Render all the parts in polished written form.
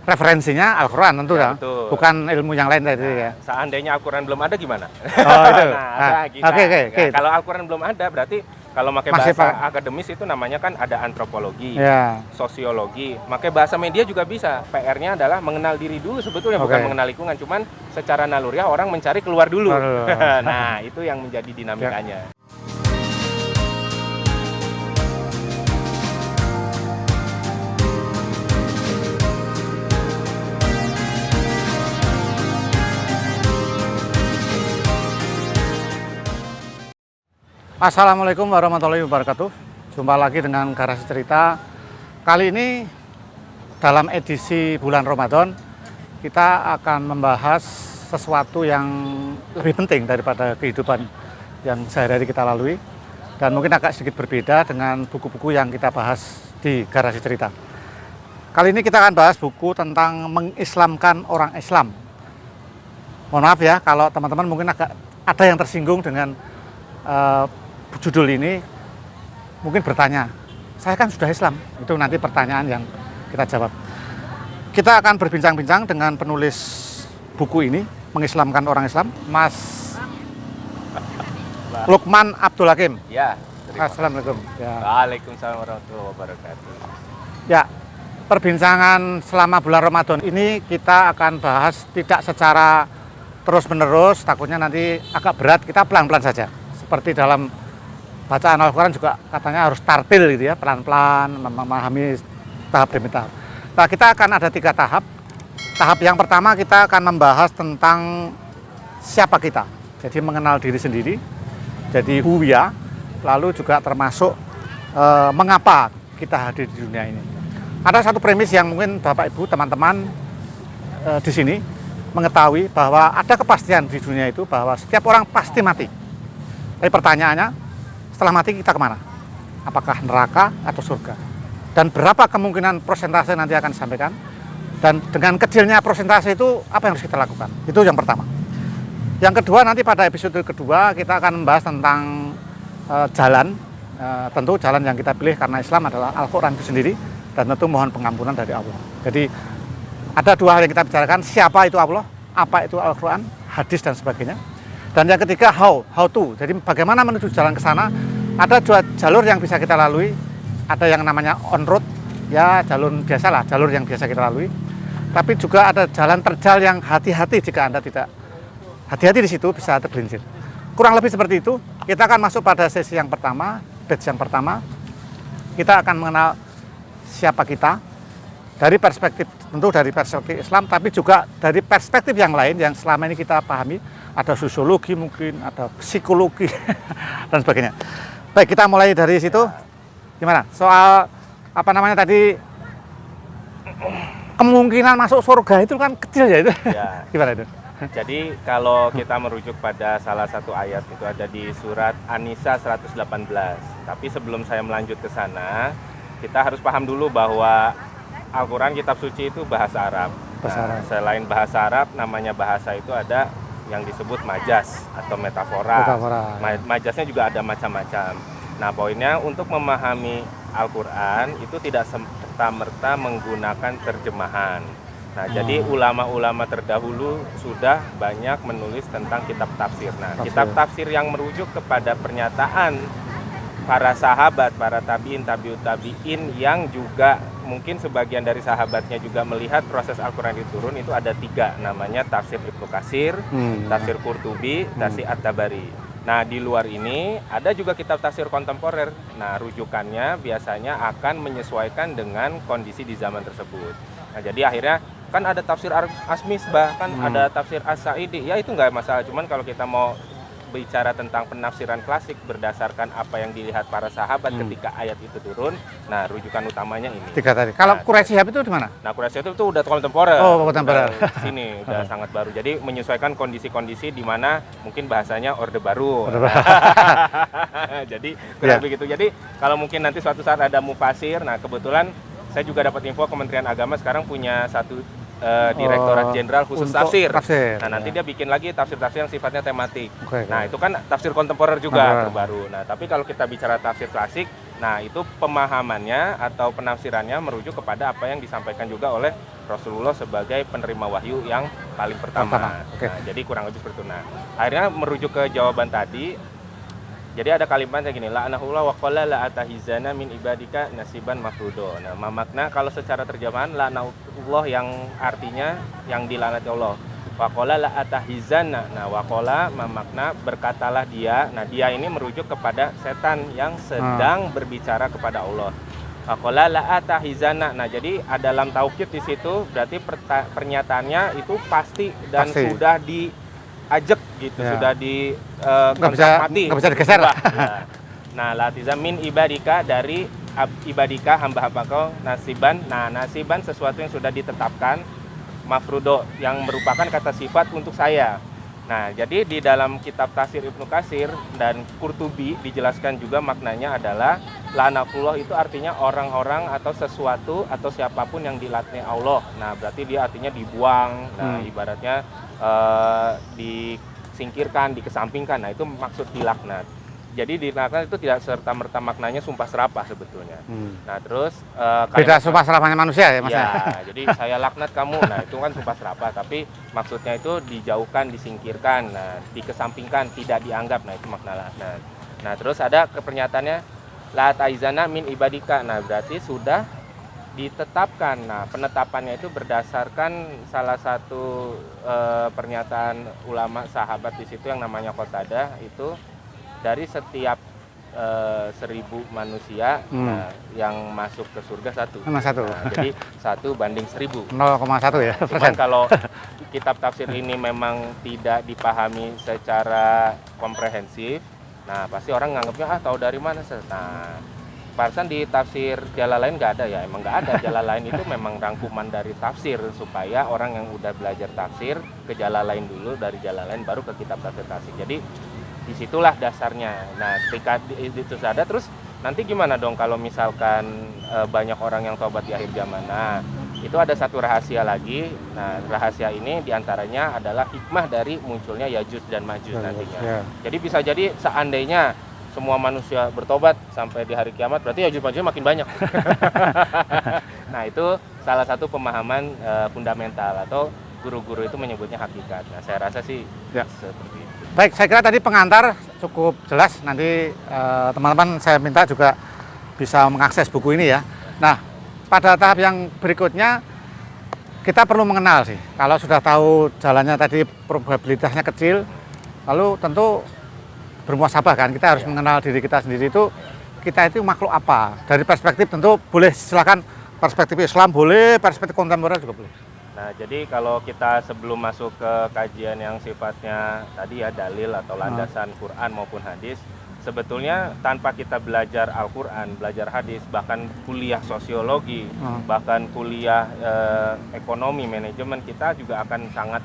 referensinya Al-Quran tentu ya, betul. bukan ilmu yang lain tadi ya. Seandainya Al-Quran belum ada gimana? Oh itu. Oke. Kalau Al-Quran belum ada berarti kalau pakai bahasa akademis itu namanya kan ada antropologi, sosiologi, pakai bahasa media juga bisa. PR-nya adalah mengenal diri dulu sebetulnya, bukan mengenal lingkungan, cuman secara naluriah orang mencari keluar dulu. Nah, itu yang menjadi dinamikanya. Assalamualaikum warahmatullahi wabarakatuh. Jumpa lagi dengan Garasi Cerita. Kali ini dalam edisi bulan Ramadan kita akan membahas sesuatu yang lebih penting daripada kehidupan yang sehari-hari kita lalui, dan mungkin agak sedikit berbeda dengan buku-buku yang kita bahas di Garasi Cerita. Kali ini kita akan bahas buku tentang mengislamkan orang Islam. Mohon maaf ya kalau teman-teman mungkin agak ada yang tersinggung dengan judul ini, mungkin bertanya, saya kan sudah Islam. Itu nanti pertanyaan yang kita jawab. Kita akan berbincang-bincang dengan penulis buku ini, Mengislamkan Orang Islam, Mas Lukman Abdul Hakim. Ya. Assalamualaikum. Ya. Waalaikumsalam warahmatullahi wabarakatuh. Ya, perbincangan selama bulan Ramadan ini kita akan bahas tidak secara terus-menerus, takutnya nanti agak berat, kita pelan-pelan saja. Seperti dalam bacaan Al-Quran juga katanya harus tartil gitu ya, pelan-pelan memahami tahap demi tahap. Nah, kita akan ada 3 tahap. Tahap yang pertama kita akan membahas tentang siapa kita, jadi mengenal diri sendiri, jadi huwiyah, lalu juga termasuk mengapa kita hadir di dunia ini. Ada satu premis yang mungkin Bapak Ibu teman-teman di sini mengetahui bahwa ada kepastian di dunia itu bahwa setiap orang pasti mati. Tapi pertanyaannya, setelah mati kita kemana? Apakah neraka atau surga? Dan berapa kemungkinan persentase nanti akan disampaikan? Dan dengan kecilnya persentase itu, apa yang harus kita lakukan? Itu yang pertama. Yang kedua, nanti pada episode kedua kita akan membahas tentang jalan. Tentu jalan yang kita pilih karena Islam adalah Al-Quran itu sendiri, dan tentu mohon pengampunan dari Allah. Jadi ada 2 hal yang kita bicarakan, siapa itu Allah, apa itu Al-Quran, hadis dan sebagainya. Dan yang ketiga, how to. Jadi bagaimana menuju jalan ke sana. Ada 2 jalur yang bisa kita lalui. Ada yang namanya on road, ya jalur biasa lah, jalur yang biasa kita lalui. Tapi juga ada jalan terjal yang hati-hati jika Anda tidak hati-hati di situ bisa tergelincir. Kurang lebih seperti itu. Kita akan masuk pada sesi yang pertama, batch yang pertama. Kita akan mengenal siapa kita dari perspektif, tentu dari perspektif Islam, tapi juga dari perspektif yang lain yang selama ini kita pahami. Ada sosiologi mungkin, ada psikologi, dan sebagainya. Baik, kita mulai dari situ. Gimana? Soal, apa namanya tadi, kemungkinan masuk surga itu kan kecil ya itu? Ya. Gimana itu? Jadi kalau kita merujuk pada salah satu ayat itu ada di surat An-Nisa 118. Tapi sebelum saya melanjut ke sana, kita harus paham dulu bahwa Al-Quran kitab suci itu bahasa Arab. Selain bahasa Arab, namanya bahasa itu ada yang disebut majas atau metafora. Majasnya juga ada macam-macam. Nah, poinnya untuk memahami Al-Quran itu tidak serta-merta menggunakan terjemahan. Nah, jadi ulama-ulama terdahulu sudah banyak menulis tentang kitab tafsir. Nah, kitab tafsir yang merujuk kepada pernyataan para sahabat, para tabiin, tabiut tabiin yang juga mungkin sebagian dari sahabatnya juga melihat proses Al-Quran itu turun, itu ada 3, namanya tafsir Ibnu Katsir, tafsir Qurtubi, tafsir At-Tabari. Nah, di luar ini ada juga kitab tafsir kontemporer. Nah, rujukannya biasanya akan menyesuaikan dengan kondisi di zaman tersebut. Nah, jadi akhirnya kan ada tafsir As-Misbah, kan ada tafsir As-Sa'idi, ya itu nggak masalah. Cuman kalau kita mau bicara tentang penafsiran klasik berdasarkan apa yang dilihat para sahabat ketika ayat itu turun, nah rujukan utamanya ini. 3 tadi. Kalau Quraisy Shihab itu di mana? Nah, Quraisy Shihab itu udah kontemporer. Oh, kontemporer. Sini udah sangat baru. Jadi menyesuaikan kondisi-kondisi di mana mungkin bahasanya orde baru. Jadi kurang begitu. Jadi kalau mungkin nanti suatu saat ada mufasir, nah kebetulan saya juga dapat info Kementerian Agama sekarang punya satu Direktorat Jenderal khusus tafsir. Nah, nanti dia bikin lagi tafsir-tafsir yang sifatnya tematik. Nah, itu kan tafsir kontemporer juga terbaru. Nah, tapi kalau kita bicara tafsir klasik, Nah, itu pemahamannya atau penafsirannya merujuk kepada apa yang disampaikan juga oleh Rasulullah sebagai penerima wahyu yang paling pertama. Oke. Nah, jadi kurang lebih seperti itu. Nah, akhirnya merujuk ke jawaban tadi. Jadi ada kalimatnya gini, la'anahullah wa qala la atahizana min ibadika nasiban mafrudo. Nah, makna kalau secara terjemahan la'anahullah yang artinya yang dilaknati Allah. Wa qala la atahizana. Nah, wa qala makna berkatalah dia. Nah, dia ini merujuk kepada setan yang sedang berbicara kepada Allah. Wa qala la atahizana. Nah, jadi dalam taukid di situ berarti pernyataannya itu pasti dan sudah diajak gitu, sudah di nggak bisa digeser. Ya. Nah, latiza min ibadika dari ibadika hamba-hamba kau nasiban. Nah, nasiban sesuatu yang sudah ditetapkan, mafrudo yang merupakan kata sifat untuk saya. Nah, jadi di dalam kitab tafsir Ibnu Katsir dan Qurtubi dijelaskan juga maknanya adalah la'natullah itu artinya orang-orang atau sesuatu atau siapapun yang dilaknati Allah. Nah, berarti dia artinya dibuang. Nah, ibaratnya disingkirkan, dikesampingkan. Nah, itu maksud dilaknat. Jadi dilaknat itu tidak serta-merta maknanya sumpah serapah sebetulnya. Nah, terus beda sumpah serapahnya manusia ya, Mas? Ya, jadi saya laknat kamu. Nah, itu kan sumpah serapah, tapi maksudnya itu dijauhkan, disingkirkan, nah, dikesampingkan, tidak dianggap. Nah, itu makna laknat. Nah, terus ada kepernyataannya la taizana min ibadika. Nah, berarti sudah ditetapkan. Nah, penetapannya itu berdasarkan salah satu pernyataan ulama sahabat di situ yang namanya Qatadah itu dari setiap 1000 manusia nah, yang masuk ke surga satu. Nah, jadi 1 banding 1000. 0,1 ya. Cuman kalau kitab tafsir ini memang tidak dipahami secara komprehensif, nah pasti orang nganggapnya tahu dari mana. Nah, parasan di tafsir Jalalain nggak ada ya, emang nggak ada. Jalalain itu memang rangkuman dari tafsir supaya orang yang udah belajar tafsir ke Jalalain dulu, dari Jalalain baru ke kitab tafsir. Jadi disitulah dasarnya. Nah, ketika itu ada, terus nanti gimana dong kalau misalkan banyak orang yang tobat di akhir zaman? Nah, itu ada satu rahasia lagi. Nah, rahasia ini diantaranya adalah hikmah dari munculnya Yajuj dan Majuj nantinya. Jadi bisa jadi seandainya semua manusia bertobat sampai di hari kiamat, berarti Yajuj Majuj makin banyak. Nah, itu salah satu pemahaman fundamental atau guru-guru itu menyebutnya hakikat. Nah, saya rasa sih seperti itu. Baik, saya kira tadi pengantar cukup jelas. Nanti teman-teman saya minta juga bisa mengakses buku ini ya. Nah, pada tahap yang berikutnya kita perlu mengenal sih. Kalau sudah tahu jalannya tadi probabilitasnya kecil, lalu tentu bermuhasabah kan. Kita harus mengenal diri kita sendiri itu, kita itu makhluk apa. Dari perspektif tentu boleh, silakan perspektif Islam boleh, perspektif kontemporer juga boleh. Nah, jadi kalau kita sebelum masuk ke kajian yang sifatnya tadi ya dalil atau landasan Quran maupun hadis, sebetulnya tanpa kita belajar Al-Quran, belajar hadis, bahkan kuliah sosiologi, bahkan kuliah ekonomi, manajemen, kita juga akan sangat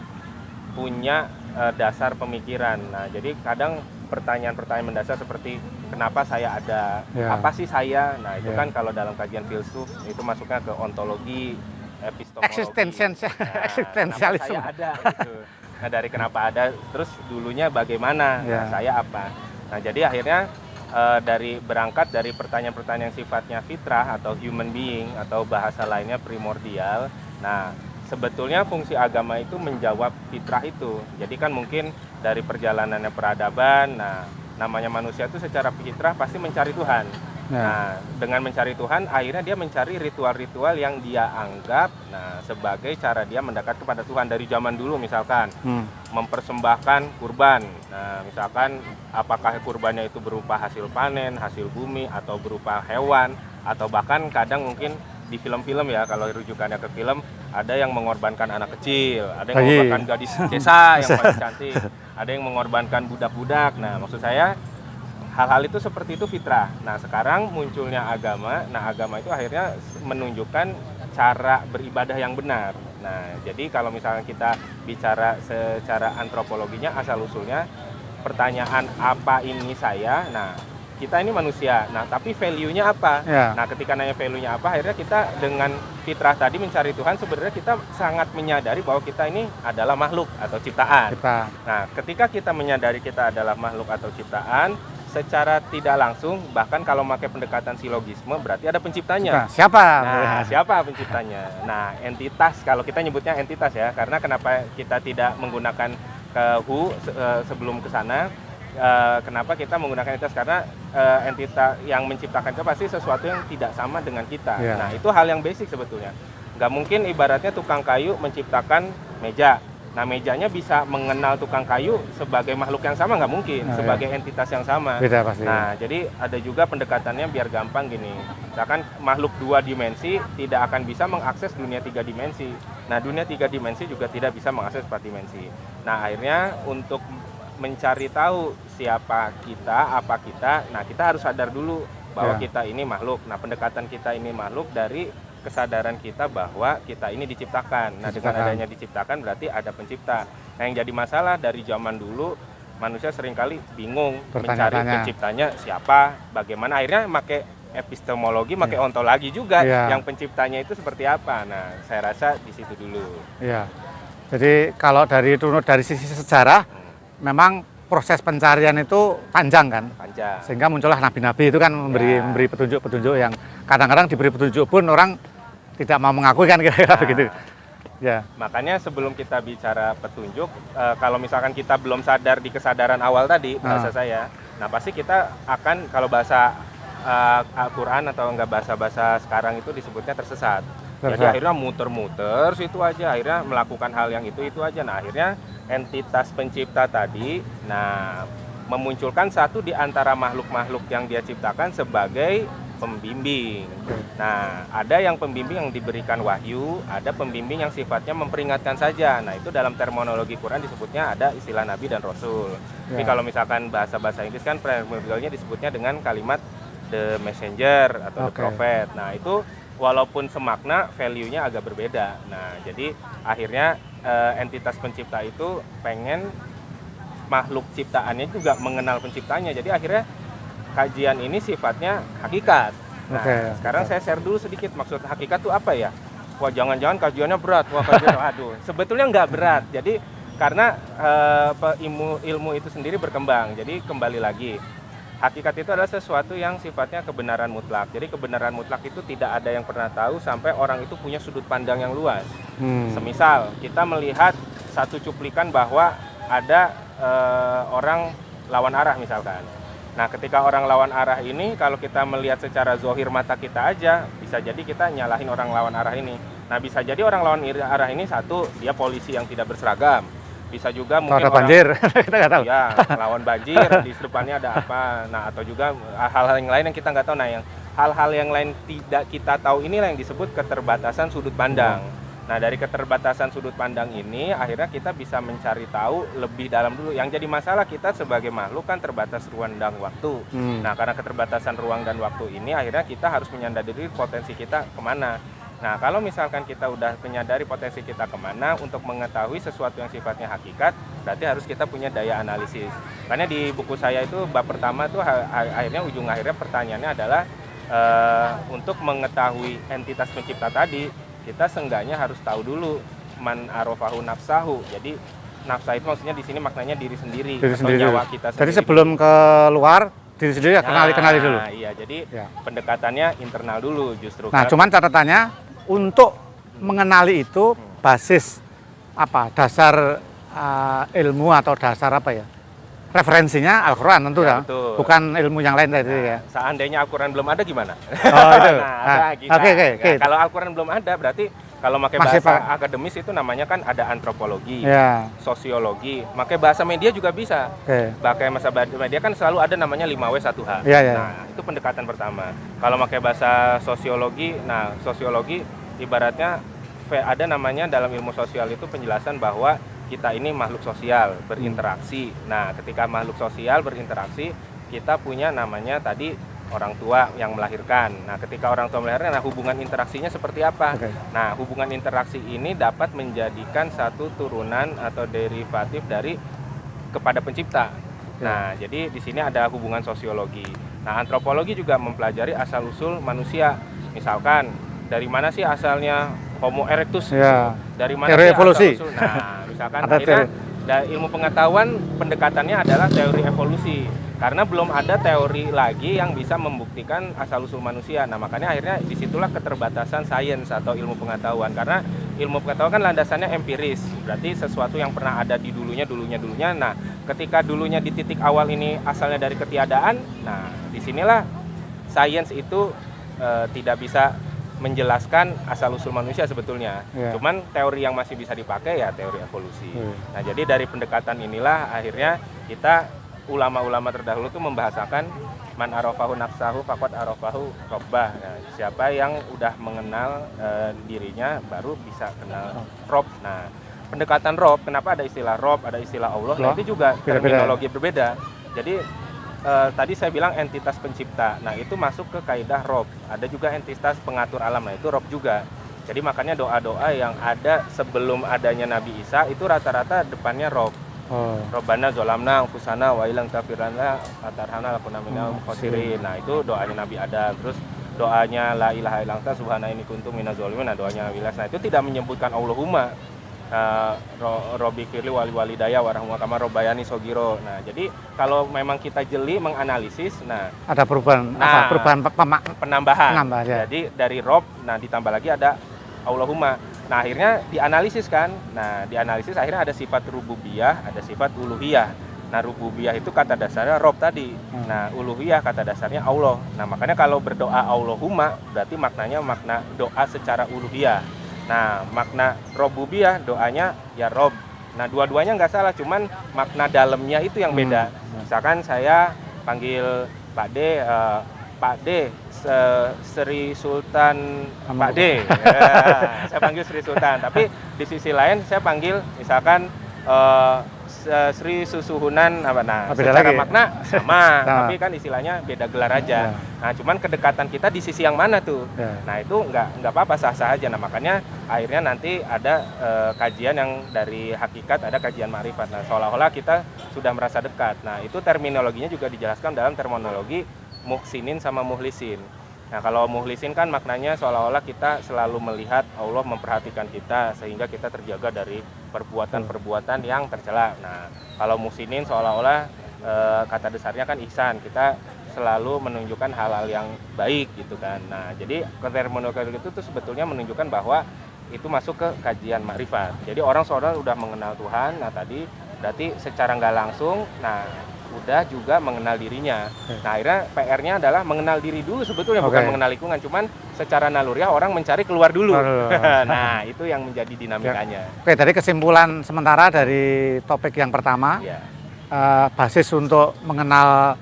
punya dasar pemikiran. Nah, jadi kadang pertanyaan-pertanyaan mendasar seperti kenapa saya ada, apa sih saya? Nah, itu kan kalau dalam kajian filsuf itu masuknya ke ontologi, epistemologi, eksistensialisme. Saya ada gitu. Nah, dari kenapa ada, terus dulunya bagaimana, nah, saya apa. Nah, jadi akhirnya dari berangkat dari pertanyaan-pertanyaan yang sifatnya fitrah atau human being atau bahasa lainnya primordial. Nah, sebetulnya fungsi agama itu menjawab fitrah itu. Jadi kan mungkin dari perjalanannya peradaban, nah namanya manusia itu secara fitrah pasti mencari Tuhan. Nah, dengan mencari Tuhan, akhirnya dia mencari ritual-ritual yang dia anggap sebagai cara dia mendekat kepada Tuhan. Dari zaman dulu misalkan, mempersembahkan kurban. Nah, misalkan apakah kurbannya itu berupa hasil panen, hasil bumi, atau berupa hewan, atau bahkan kadang mungkin di film-film ya, kalau rujukannya ke film, ada yang mengorbankan anak kecil, ada yang mengorbankan gadis desa yang paling cantik, ada yang mengorbankan budak-budak. Nah, maksud saya, hal-hal itu seperti itu fitrah. Nah, sekarang munculnya agama. Nah, agama itu akhirnya menunjukkan cara beribadah yang benar. Nah, jadi kalau misalnya kita bicara secara antropologinya, asal-usulnya pertanyaan apa ini saya? Nah, kita ini manusia. Nah, tapi value-nya apa? Nah, ketika nanya value-nya apa, akhirnya kita dengan fitrah tadi mencari Tuhan, sebenarnya kita sangat menyadari bahwa kita ini adalah makhluk atau ciptaan. Nah, ketika kita menyadari kita adalah makhluk atau ciptaan, secara tidak langsung, bahkan kalau pakai pendekatan silogisme berarti ada penciptanya. Nah, siapa? Nah, siapa penciptanya? Nah, entitas, kalau kita nyebutnya entitas ya, karena kenapa kita tidak menggunakan ke sebelum ke sana, kenapa kita menggunakan entitas? Karena entitas yang menciptakan itu pasti sesuatu yang tidak sama dengan kita. Yeah. Nah, itu hal yang basic sebetulnya. Nggak mungkin ibaratnya tukang kayu menciptakan meja. Nah, mejanya bisa mengenal tukang kayu sebagai makhluk yang sama, nggak mungkin, sebagai entitas yang sama. Beda pasti. Nah, jadi ada juga pendekatannya biar gampang gini. Misalkan makhluk 2 dimensi tidak akan bisa mengakses dunia 3 dimensi. Nah, dunia 3 dimensi juga tidak bisa mengakses 4 dimensi. Nah, akhirnya untuk mencari tahu siapa kita, apa kita, nah kita harus sadar dulu bahwa kita ini makhluk. Nah, pendekatan kita ini makhluk dari kesadaran kita bahwa kita ini diciptakan. Nah, dengan adanya diciptakan berarti ada pencipta. Nah, yang jadi masalah dari zaman dulu, manusia seringkali bingung mencari penciptanya siapa, bagaimana. Akhirnya pakai epistemologi, pakai ontologi juga, yang penciptanya itu seperti apa. Nah, saya rasa di situ dulu. Iya. Jadi kalau dari sisi sejarah, memang proses pencarian itu panjang kan? Panjang. Sehingga muncullah nabi-nabi itu kan memberi petunjuk-petunjuk yang kadang-kadang diberi petunjuk pun orang tidak mau mengakui kan kira-kira begitu. Ya. Makanya sebelum kita bicara petunjuk, kalau misalkan kita belum sadar di kesadaran awal tadi, bahasa saya, nah pasti kita akan, kalau bahasa Al-Quran atau enggak bahasa-bahasa sekarang itu disebutnya tersesat. Jadi akhirnya muter-muter situ aja, akhirnya melakukan hal yang itu aja. Nah, akhirnya entitas pencipta tadi, nah memunculkan satu di antara makhluk-makhluk yang dia ciptakan sebagai pembimbing. Nah, ada yang pembimbing yang diberikan wahyu, ada pembimbing yang sifatnya memperingatkan saja. Nah, itu dalam terminologi Quran disebutnya ada istilah nabi dan rasul. Jadi kalau misalkan bahasa-bahasa Inggris kan primordialnya disebutnya dengan kalimat the messenger atau the prophet. Nah, itu walaupun semakna, value-nya agak berbeda. Nah, jadi akhirnya entitas pencipta itu pengen makhluk ciptaannya juga mengenal penciptanya. Jadi akhirnya kajian ini sifatnya hakikat. Nah, sekarang saya share dulu sedikit maksud hakikat itu apa ya? Wah, jangan-jangan kajiannya berat. Wah, kajian, aduh. Sebetulnya nggak berat. Jadi karena ilmu itu sendiri berkembang. Jadi kembali lagi, hakikat itu adalah sesuatu yang sifatnya kebenaran mutlak. Jadi kebenaran mutlak itu tidak ada yang pernah tahu sampai orang itu punya sudut pandang yang luas. Semisal kita melihat satu cuplikan bahwa ada orang lawan arah misalkan. Nah, ketika orang lawan arah ini, kalau kita melihat secara zohir mata kita aja, bisa jadi kita nyalahin orang lawan arah ini. Nah, bisa jadi orang lawan arah ini satu, dia polisi yang tidak berseragam. Bisa juga mungkin orang banjir, kita nggak tahu. Ya, lawan banjir, di depannya ada apa. Nah, atau juga hal-hal yang lain yang kita nggak tahu. Nah, yang hal-hal yang lain tidak kita tahu inilah yang disebut keterbatasan sudut pandang. Nah, dari keterbatasan sudut pandang ini, akhirnya kita bisa mencari tahu lebih dalam dulu. Yang jadi masalah kita sebagai makhluk kan terbatas ruang dan waktu. Nah, karena keterbatasan ruang dan waktu ini, akhirnya kita harus menyadari potensi kita kemana. Nah, kalau misalkan kita udah menyadari potensi kita kemana, untuk mengetahui sesuatu yang sifatnya hakikat, berarti harus kita punya daya analisis. Karena di buku saya itu, bab pertama tuh ujung akhirnya pertanyaannya adalah untuk mengetahui entitas pencipta tadi, kita seenggaknya harus tahu dulu man arofahu nafsahu. Jadi nafsa itu maksudnya di sini maknanya diri sendiri atau nyawa kita sendiri. Jadi sebelum keluar diri sendiri ya kenali dulu. Iya, jadi pendekatannya internal dulu justru. Nah, cuman catatannya untuk mengenali itu basis apa? Dasar ilmu atau dasar apa ya? Referensinya Al-Quran tentu ya, bukan ilmu yang lain tadi ya. Seandainya Al-Quran belum ada gimana? Oh itu. Oke. Kalau Al-Quran belum ada berarti kalau pakai bahasa akademis itu namanya kan ada antropologi, sosiologi, pakai bahasa media juga bisa. Pakai bahasa media kan selalu ada namanya 5W1H. Nah, itu pendekatan pertama. Kalau pakai bahasa sosiologi, nah sosiologi ibaratnya ada namanya dalam ilmu sosial itu penjelasan bahwa kita ini makhluk sosial, berinteraksi. Nah, ketika makhluk sosial berinteraksi, kita punya namanya tadi orang tua yang melahirkan. Nah, ketika orang tua melahirkan, nah hubungan interaksinya seperti apa? Nah, hubungan interaksi ini dapat menjadikan satu turunan atau derivatif dari kepada pencipta. Nah, jadi di sini ada hubungan sosiologi. Nah, antropologi juga mempelajari asal-usul manusia. Misalkan, dari mana sih asalnya Homo erectus? Dari mana sih evolusi? Nah, misalkan akhirnya ilmu pengetahuan pendekatannya adalah teori evolusi. Karena belum ada teori lagi yang bisa membuktikan asal-usul manusia. Nah, makanya akhirnya disitulah keterbatasan sains atau ilmu pengetahuan. Karena ilmu pengetahuan kan landasannya empiris, berarti sesuatu yang pernah ada di dulunya. Nah, ketika dulunya di titik awal ini asalnya dari ketiadaan, nah disinilah sains itu tidak bisa menjelaskan asal-usul manusia sebetulnya. Cuman teori yang masih bisa dipakai ya teori evolusi. Nah, jadi dari pendekatan inilah akhirnya kita ulama-ulama terdahulu itu membahasakan man arafahu nafsahu faqad arafahu rabbah. Nah, siapa yang udah mengenal dirinya baru bisa kenal Rob. Nah, pendekatan Rob, kenapa ada istilah Rob, ada istilah Allah, nah itu juga terminologi berbeda. Jadi tadi saya bilang entitas pencipta. Nah, itu masuk ke kaidah Rob. Ada juga entitas pengatur alam, nah itu Rob juga. Jadi makanya doa-doa yang ada sebelum adanya Nabi Isa itu rata-rata depannya Rob. Robbana zolamna anfusana wa ilang tafirana atarhana lakuna minal khosirin. Nah, itu doanya Nabi Adam. Terus doanya la ilaha illanta subhana ini kuntum minaz zalimin. Nah, doanya Nabi Ilyas. Nah, itu tidak menyebutkan Allahumma Robi firli wali walidaya warahmatullahi kama robayani sogiro. Nah, jadi kalau memang kita jeli menganalisis, nah ada perubahan penambahan. Ya. Jadi dari Rob, nah ditambah lagi ada Allahumma. Nah, akhirnya dianalisis kan. Nah, dianalisis akhirnya ada sifat rububiyah, ada sifat uluhiyah. Nah, rububiyah itu kata dasarnya Rob tadi. Nah, uluhiyah kata dasarnya Allah. Nah, makanya kalau berdoa Allahumma berarti maknanya makna doa secara uluhiyah. Nah, makna rububiyah doanya ya Rob. Nah, dua-duanya nggak salah, cuman makna dalamnya itu yang beda. Misalkan saya panggil Pak D, Sri Sultan Pak D. Ya, saya panggil Sri Sultan, tapi di sisi lain saya panggil misalkan Sri Susuhunan apa, nah secara makna sama, tapi kan istilahnya beda gelar aja. Nah, cuman kedekatan kita di sisi yang mana tuh? Nah, itu nggak apa-apa, sah-sah aja. Nah, makanya akhirnya nanti ada kajian yang dari hakikat, ada kajian ma'rifat. Nah, seolah-olah kita sudah merasa dekat. Nah, itu terminologinya juga dijelaskan dalam terminologi muhsinin sama muhlisin. Nah, kalau muhlisin kan maknanya seolah-olah kita selalu melihat Allah memperhatikan kita sehingga kita terjaga dari perbuatan-perbuatan yang tercela. Nah, kalau muhsinin seolah-olah kata dasarnya kan ihsan, kita selalu menunjukkan hal-hal yang baik gitu kan. Nah, jadi terminologi itu tuh sebetulnya menunjukkan bahwa itu masuk ke kajian makrifat. Jadi orang seolah udah mengenal Tuhan. Nah, tadi berarti secara nggak langsung, nah udah juga mengenal dirinya. Nah, akhirnya PR-nya adalah mengenal diri dulu sebetulnya, bukan mengenal lingkungan, cuman secara naluriah orang mencari keluar dulu. Nah, itu yang menjadi dinamikanya. Oke, dari kesimpulan sementara dari topik yang pertama, basis untuk mengenal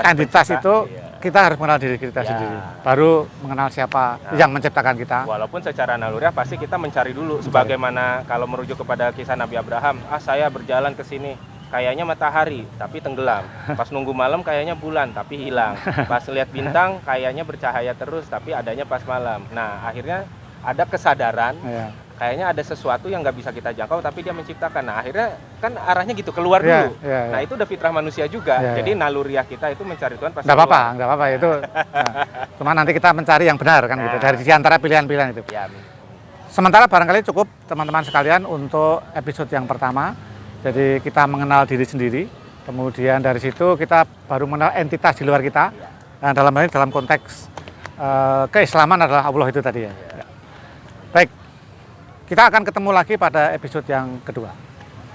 entitas itu, kita harus mengenal diri kita sendiri, baru mengenal siapa yang menciptakan kita. Walaupun secara naluriah pasti kita mencari dulu, sebagaimana kalau merujuk kepada kisah Nabi Abraham, saya berjalan ke sini, kayaknya matahari tapi tenggelam. Pas nunggu malam kayaknya bulan tapi hilang. Pas lihat bintang kayaknya bercahaya terus tapi adanya pas malam. Nah, akhirnya ada kesadaran, kayaknya ada sesuatu yang nggak bisa kita jangkau tapi dia menciptakan. Nah, akhirnya kan arahnya gitu, keluar dulu. Nah, itu udah fitrah manusia juga. Jadi naluriah kita itu mencari Tuhan pasti. Nggak apa-apa itu. Cuma nanti kita mencari yang benar kan gitu, dari antara pilihan-pilihan itu. Sementara barangkali cukup teman-teman sekalian untuk episode yang pertama. Jadi kita mengenal diri sendiri, kemudian dari situ kita baru mengenal entitas di luar kita. Nah, dalam hal ini dalam konteks keislaman adalah Allah itu tadi ya. Baik, kita akan ketemu lagi pada episode yang kedua.